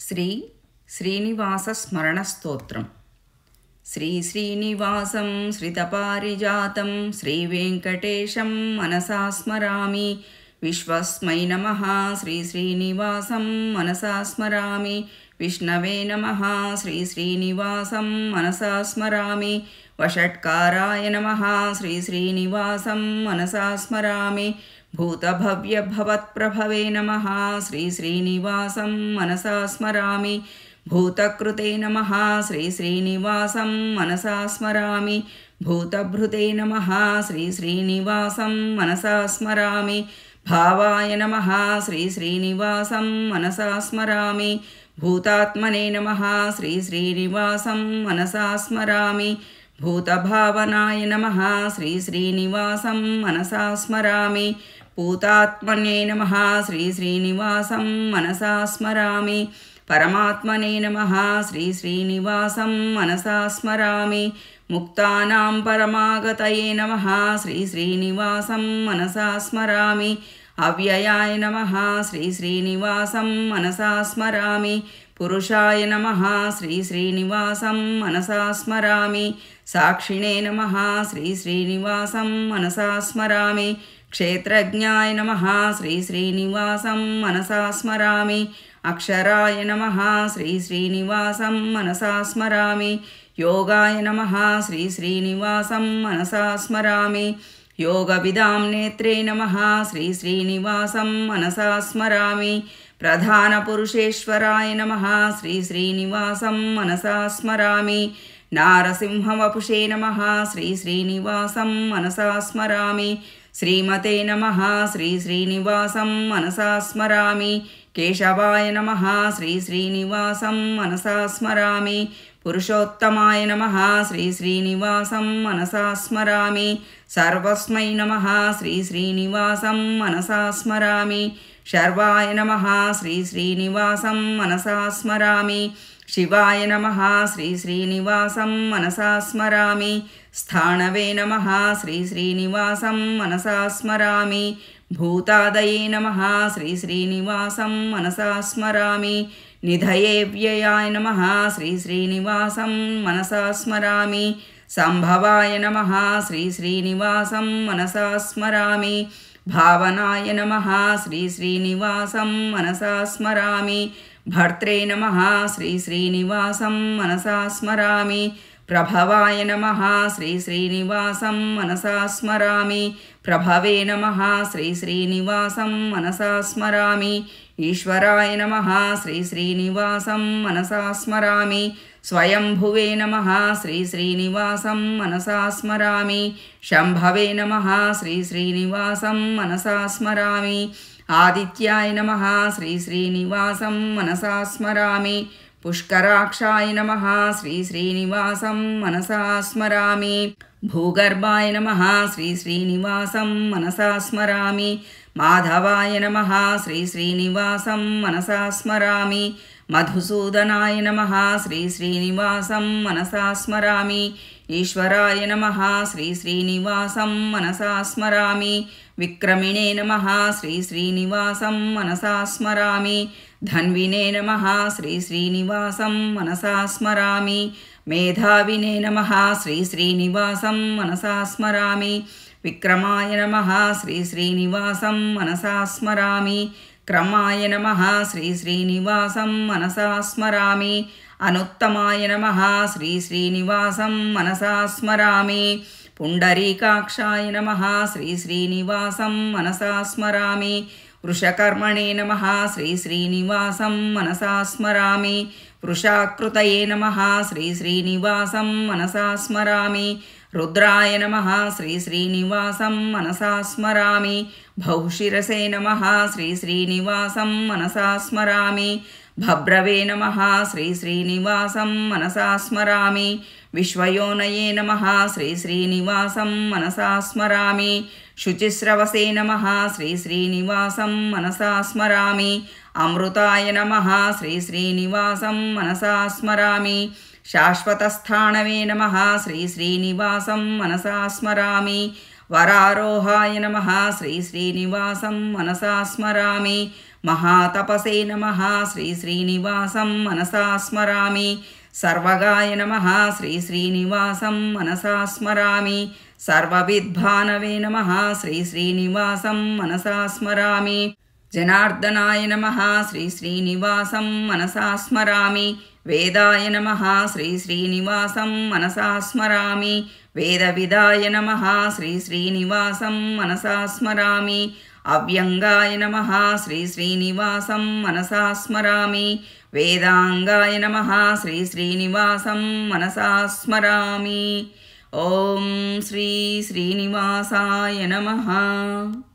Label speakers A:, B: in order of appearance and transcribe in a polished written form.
A: శ్రీ శ్రీనివాస స్మరణ స్తోత్రం. శ్రీ శ్రీనివాసం శ్రితపారిజాతం శ్రీవేంకటేశం మనసా స్మరామి. విశ్వస్మై నమః. శ్రీ శ్రీనివాసం మనసా స్మరామి. విష్ణవే నమః. శ్రీ శ్రీనివాసం మనసా స్మరామి. వషట్కారాయ నమః. శ్రీ శ్రీనివాసం మనసా స్మరామి. భూతభవ్యభవత్ప్రభవే నమః. శ్రీ శ్రీనివాసం మనసా స్మరామి. భూతకృతే నమః. శ్రీ శ్రీనివాసం మనసా స్మరామి. భూతభృతే నమః. శ్రీ శ్రీనివాసం మనసా స్మరామి. భావాయ నమః. శ్రీ శ్రీనివాసం మనసా స్మరామి. భూతాత్మనే నమః. శ్రీ శ్రీనివాసం మనసా స్మరామి. భూతభావనాయ నమః. శ్రీ శ్రీనివాసం మనసా స్మరామి. భూతాత్మనే నమః. శ్రీ శ్రీనివాసం మనసా స్మరామి. పరమాత్మనే నమః. శ్రీ శ్రీనివాసం మనసా స్మరామి. ముక్తానాం పరమాగతయే నమః. శ్రీ శ్రీనివాసం మనసా స్మరామి. అవ్యయాయ నమః. శ్రీ శ్రీనివాసం మనసా స్మరామి. పురుషాయ నమః. శ్రీ శ్రీనివాసం మనసా స్మరామి. సాక్షిణే నమః. శ్రీ శ్రీనివాసం మనసా స్మరామి. క్షేత్రజ్ఞాయ నమః. శ్రీ శ్రీనివాసం మనసా స్మరామి. అక్షరాయ నమః. శ్రీ శ్రీనివాసం మనసా స్మరామి. యోగాయ నమః. శ్రీ శ్రీనివాసం మనసా స్మరామి. యోగవిదాం నేత్రే నమః. శ్రీ శ్రీనివాసం మనసా స్మరామి. ప్రధానపురుషేశ్వరాయ నమః. శ్రీ శ్రీనివాసం మనసా స్మరామి. నారసింహవపుషే నమః. శ్రీ శ్రీనివాసం మనసా స్మరామి. శ్రీమతే నమః. శ్రీ శ్రీనివాసం మనసా స్మరామి. కేశవాయ నమః. శ్రీ శ్రీనివాసం మనసా స్మరామి. పురుషోత్తమాయ నమః. శ్రీ శ్రీనివాసం మనసా స్మరామి. సర్వస్మై నమః. శ్రీ శ్రీనివాసం మనసా స్మరామి. శర్వాయ నమః. శ్రీ శ్రీనివాసం మనసా స్మరామి. శివాయ నమః. శ్రీ శ్రీనివాసం మనసా స్మరామి. స్థాణవే నమః. శ్రీ శ్రీనివాసం మనసా స్మరామి. భూతాదయే నమః. శ్రీ శ్రీనివాసం మనసా స్మరామి. నిధయే వ్యయాయ నమః. శ్రీ శ్రీనివాసం మనసా స్మరామి. సంభవాయ నమః. శ్రీ శ్రీనివాసం మనసా స్మరామి. భావనాయ నమః. శ్రీ శ్రీనివాసం మనసా స్మరామి. భర్త్రే నమః. శ్రీ శ్రీనివాసం మనసా స్మరామి. ప్రభవాయ నమః. శ్రీ శ్రీనివాసం మనసా స్మరామి. ప్రభవే నమః. శ్రీ శ్రీనివాసం మనసా స్మరామి. ఈశ్వరాయ నమః. శ్రీ శ్రీనివాసం మనసా స్మరామి. స్వయంభువే నమః. శ్రీ శ్రీనివాసం మనసా స్మరామి. శంభవే నమః. శ్రీ శ్రీనివాసం మనసా స్మరామి. ఆదిత్యాయ నమః. శ్రీ శ్రీనివాసం మనసా స్మరామి. పుష్కరాక్షాయ నమః. శ్రీ శ్రీనివాసం మనసా స్మరామి. భూగర్భాయ నమః. శ్రీ శ్రీనివాసం మనసా స్మరామి. మాధవాయ నమః. శ్రీ శ్రీనివాసం మనసా స్మరామి. మధుసూదనాయ నమః. శ్రీ శ్రీనివాసం మనసా స్మరామి. ఈశ్వరాయ నమః. శ్రీ శ్రీనివాసం మనసా స్మరామి. విక్రమిణే నమః. శ్రీ శ్రీనివాసం మనసా స్మరామి. ధన్వినే నమః. శ్రీ శ్రీనివాసం మనసా స్మరామి. మేధావినే నమః. శ్రీ శ్రీనివాసం మనసా స్మరామి. విక్రమాయ నమః. శ్రీ శ్రీనివాసం మనసా స్మరామి. క్రమాయ నమః. శ్రీ శ్రీనివాసం మనసా స్మరామి. అనుత్తమాయ నమః. శ్రీ శ్రీనివాసం మనసా స్మరామి. పుండరీకాక్షాయ నమః. శ్రీ శ్రీనివాసం మనసా స్మరామి. వృషకర్మణే నమః. శ్రీ శ్రీనివాసం మనసా స్మరామి. వృషాకృతయే నమః. శ్రీ శ్రీనివాసం మనసా స్మరామి. రుద్రాయ నమః. శ్రీ శ్రీనివాసం మనసా స్మరామి. భౌశిరసే నమః. శ్రీ శ్రీనివాసం మనసా స్మరామి. భబ్రవే నమః. శ్రీ శ్రీనివాసం మనసా స్మరామి. విశ్వయోనయే నమః. శ్రీ శ్రీనివాసం మనసా స్మరామి. శుచిస్రవసే నమః. శ్రీ శ్రీనివాసం మనసా స్మరామి. అమృతాయ నమః. శ్రీ శ్రీనివాసం మనసా స్మరామి. శాశ్వతస్థాణవే నమః. శ్రీ శ్రీనివాసం మనసా స్మరామి. వరారోహాయ నమః. శ్రీ శ్రీనివాసం మనసా స్మరామి. महातपसे नमः श्री श्रीनिवासं मनसा स्मरामि सर्वगाय नमः श्री श्रीनिवासं मनसा स्मरामि सर्वविद्भानवे नमः श्री श्रीनिवासं मनसा स्मरामि जनार्दनाय नमः श्री श्रीनिवासं मनसा स्मरामि वेदाय नमः श्री श्रीनिवासं मनसा स्मरामि वेदविदाय नमः श्री श्रीनिवासं मनसा स्मरामि अव्यंगाय नमः श्री श्रीनिवासं मनसा स्मरामि वेदांगाय नमः श्री श्रीनिवासं मनसा स्मरामि। ओम श्री श्रीनिवासाय नमः।